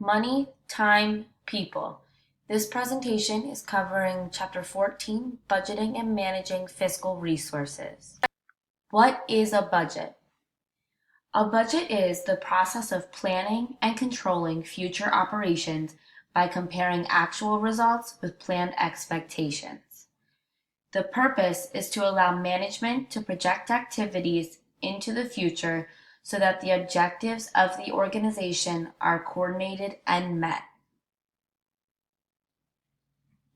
Money, Time, People. This presentation is covering Chapter 14, Budgeting and Managing Fiscal Resources. What is a budget? A budget is the process of planning and controlling future operations by comparing actual results with planned expectations. The purpose is to allow management to project activities into the future so that the objectives of the organization are coordinated and met.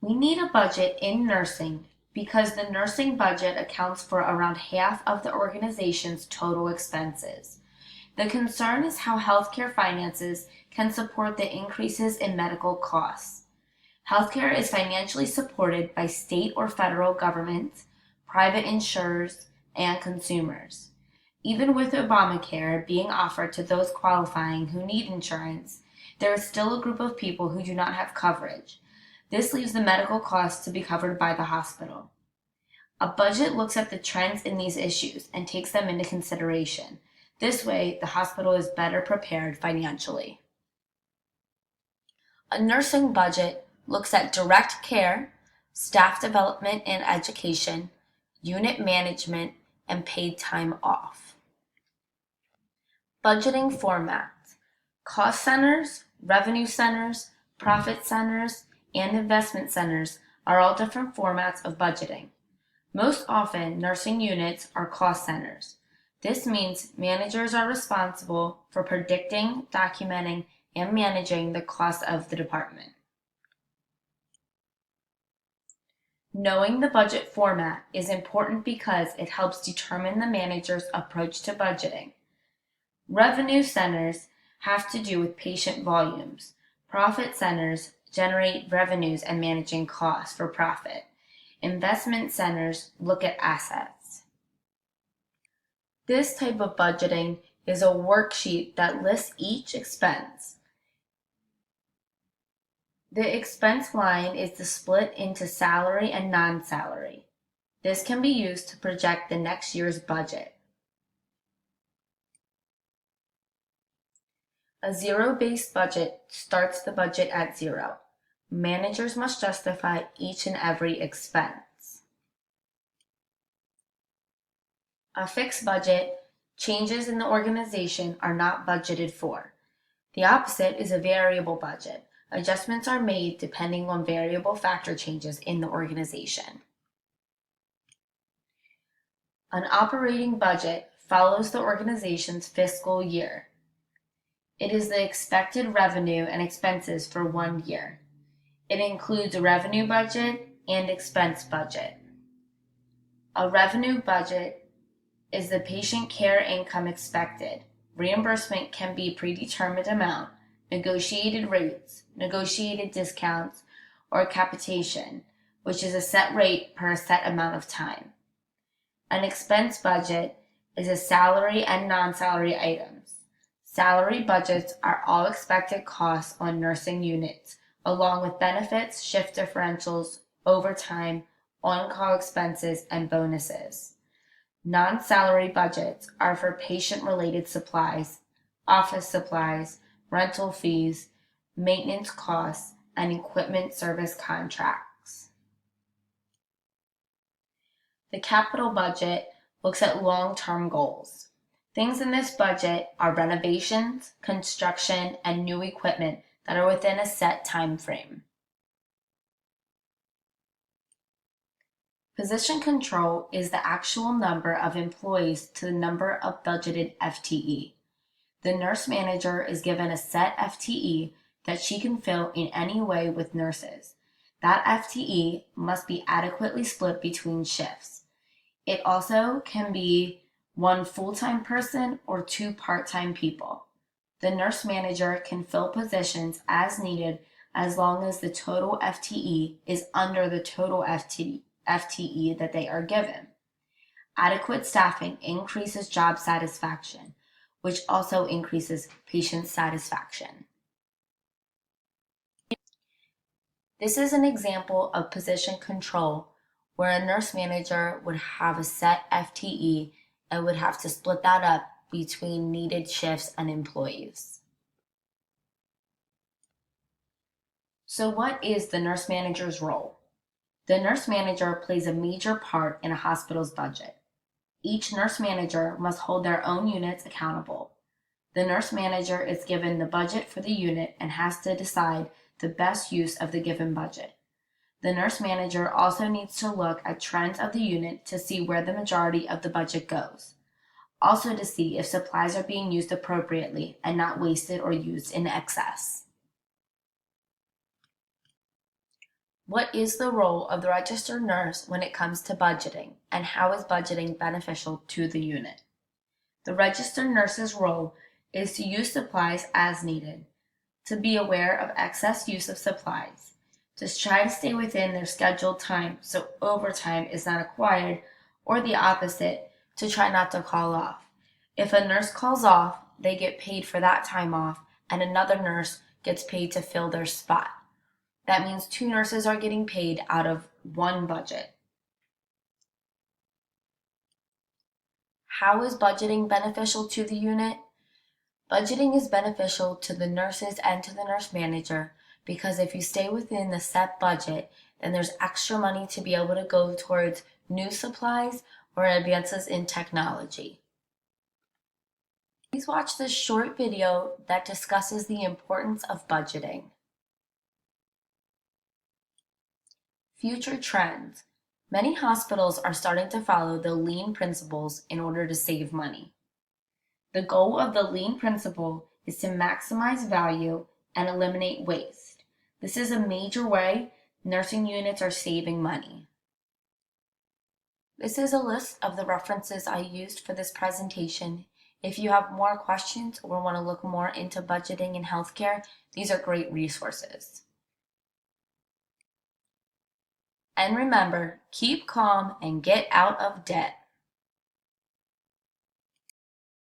We need a budget in nursing because the nursing budget accounts for around half of the organization's total expenses. The concern is how healthcare finances can support the increases in medical costs. Healthcare is financially supported by state or federal governments, private insurers, and consumers. Even with Obamacare being offered to those qualifying who need insurance, there is still a group of people who do not have coverage. This leaves the medical costs to be covered by the hospital. A budget looks at the trends in these issues and takes them into consideration. This way, the hospital is better prepared financially. A nursing budget looks at direct care, staff development and education, unit management, and paid time off. Budgeting formats. Cost centers, revenue centers, profit centers, and investment centers are all different formats of budgeting. Most often, nursing units are cost centers. This means managers are responsible for predicting, documenting, and managing the costs of the department. Knowing the budget format is important because it helps determine the manager's approach to budgeting. Revenue centers have to do with patient volumes. Profit centers generate revenues and managing costs for profit. Investment centers look at assets. This type of budgeting is a worksheet that lists each expense. The expense line is the split into salary and non-salary. This can be used to project the next year's budget. A zero-based budget starts the budget at zero. Managers must justify each and every expense. A fixed budget, changes in the organization are not budgeted for. The opposite is a variable budget. Adjustments are made depending on variable factor changes in the organization. An operating budget follows the organization's fiscal year. It is the expected revenue and expenses for 1 year. It includes a revenue budget and expense budget. A revenue budget is the patient care income expected. Reimbursement can be predetermined amount, negotiated rates, negotiated discounts, or capitation, which is a set rate per a set amount of time. An expense budget is a salary and non-salary items. Salary budgets are all expected costs on nursing units, along with benefits, shift differentials, overtime, on-call expenses, and bonuses. Non-salary budgets are for patient-related supplies, office supplies, rental fees, maintenance costs, and equipment service contracts. The capital budget looks at long-term goals. Things in this budget are renovations, construction, and new equipment that are within a set time frame. Position control is the actual number of employees to the number of budgeted FTE. The nurse manager is given a set FTE that she can fill in any way with nurses. That FTE must be adequately split between shifts. It also can be 1 full-time person or 2 part-time people. The nurse manager can fill positions as needed as long as the total FTE is under the total FTE that they are given. Adequate staffing increases job satisfaction, which also increases patient satisfaction. This is an example of position control where a nurse manager would have a set FTE and would have to split that up between needed shifts and employees. So what is the nurse manager's role? The nurse manager plays a major part in a hospital's budget. Each nurse manager must hold their own units accountable. The nurse manager is given the budget for the unit and has to decide the best use of the given budget. The nurse manager also needs to look at trends of the unit to see where the majority of the budget goes. Also to see if supplies are being used appropriately and not wasted or used in excess. What is the role of the registered nurse when it comes to budgeting, and how is budgeting beneficial to the unit? The registered nurse's role is to use supplies as needed, to be aware of excess use of supplies, to try to stay within their scheduled time so overtime is not acquired, or the opposite, to try not to call off. If a nurse calls off, they get paid for that time off, and another nurse gets paid to fill their spot. That means 2 nurses are getting paid out of 1 budget. How is budgeting beneficial to the unit? Budgeting is beneficial to the nurses and to the nurse manager because if you stay within the set budget, then there's extra money to be able to go towards new supplies or advances in technology. Please watch this short video that discusses the importance of budgeting. Future trends. Many hospitals are starting to follow the lean principles in order to save money. The goal of the lean principle is to maximize value and eliminate waste. This is a major way nursing units are saving money. This is a list of the references I used for this presentation. If you have more questions or want to look more into budgeting in healthcare, these are great resources. And remember, keep calm and get out of debt.